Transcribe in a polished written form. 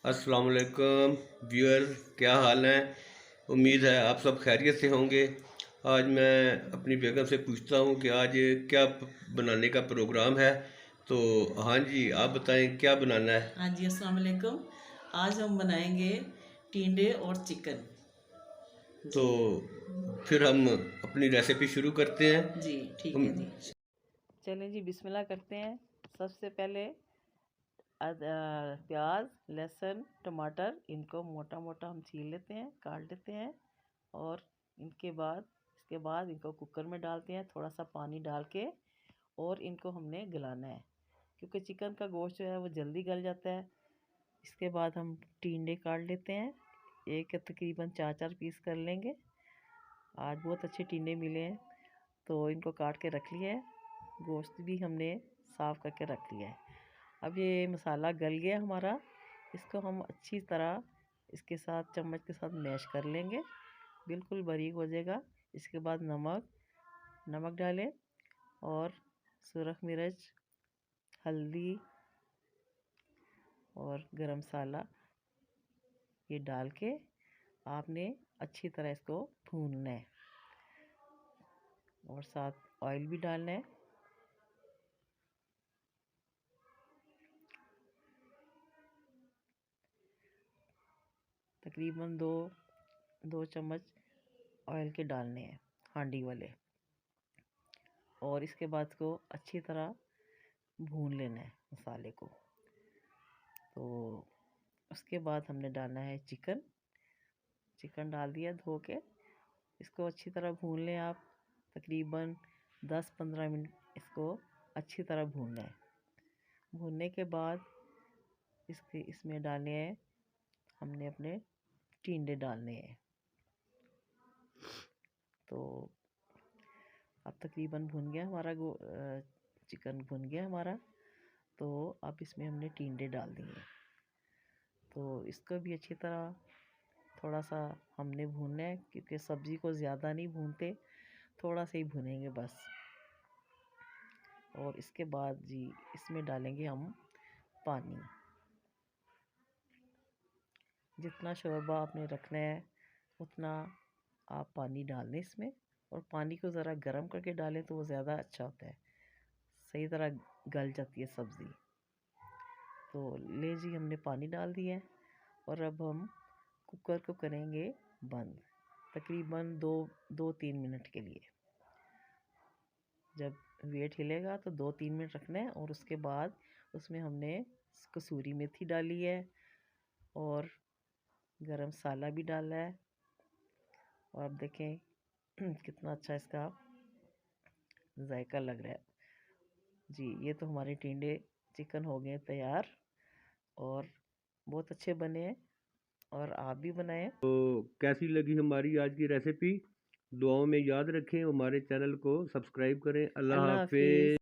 अस्सलाम वालेकुम व्यूअर, क्या हाल है। उम्मीद है आप सब खैरियत से होंगे। आज मैं अपनी बेगम से पूछता हूँ कि आज क्या बनाने का प्रोग्राम है। तो हाँ जी, आप बताएं क्या बनाना है। हाँ जी, अस्सलाम वालेकुम। आज हम बनाएंगे टिंडे और चिकन। तो जी। फिर हम अपनी रेसिपी शुरू करते हैं। जी ठीक हम है जी। चलें जी, बिस्मिल्लाह करते हैं। सबसे पहले प्याज, लहसुन, टमाटर इनको मोटा मोटा हम छील लेते हैं, काट लेते हैं। और इसके बाद इनको कुकर में डालते हैं, थोड़ा सा पानी डाल के। और इनको हमने गलाना है, क्योंकि चिकन का गोश्त जो है वो जल्दी गल जाता है। इसके बाद हम टिंडे काट लेते हैं, एक तकरीबन 4-4 पीस कर लेंगे। आज बहुत अच्छे टिंडे मिले हैं, तो इनको काट के रख लिया है। गोश्त भी हमने साफ़ करके रख लिया है। अब ये मसाला गल गया हमारा। इसको हम अच्छी तरह इसके साथ चम्मच के साथ मैश कर लेंगे, बिल्कुल बारीक हो जाएगा। इसके बाद नमक नमक डालें, और सुरख मिर्च, हल्दी और गरम मसाला ये डाल के आपने अच्छी तरह इसको भूनना है। और साथ ऑयल भी डालना है। तकरीबन दो दो चम्मच ऑयल के डालने हैं, हांडी वाले। और इसके बाद को अच्छी तरह भून लेना है मसाले को। तो उसके बाद हमने डालना है चिकन। चिकन डाल दिया धो के। इसको अच्छी तरह भून लें आप, तकरीबन 10-15 मिनट इसको अच्छी तरह भूनना है। भूनने के बाद इसमें डालने हैं, हमने अपने टिंडे डालने हैं। तो अब तकरीबन भुन गया हमारा चिकन भुन गया हमारा। तो अब इसमें हमने टिंडे डाल दिए। तो इसको भी अच्छी तरह थोड़ा सा हमने भूनना है, क्योंकि सब्ज़ी को ज़्यादा नहीं भूनते, थोड़ा सा ही भुनेंगे बस। और इसके बाद जी इसमें डालेंगे हम पानी। जितना शोरबा आपने रखना है उतना आप पानी डाल दें इसमें। और पानी को ज़रा गर्म करके डालें तो वो ज़्यादा अच्छा होता है, सही तरह गल जाती है सब्ज़ी। तो ले जी, हमने पानी डाल दिया है। और अब हम कुकर को करेंगे बंद, तकरीबन 2-3 मिनट के लिए। जब वेट हिलेगा तो 2-3 मिनट रखना है। और उसके बाद उसमें हमने कसूरी मेथी डाली है, और गरम मसाला भी डाला है। और अब देखें कितना अच्छा इसका जायका लग रहा है। जी, ये तो हमारे टिंडे चिकन हो गए तैयार, और बहुत अच्छे बने हैं। और आप भी बनाएं। तो कैसी लगी हमारी आज की रेसिपी। दुआओं में याद रखें, हमारे चैनल को सब्सक्राइब करें। अल्लाह अल्लाह हाफिज। हाफिज़।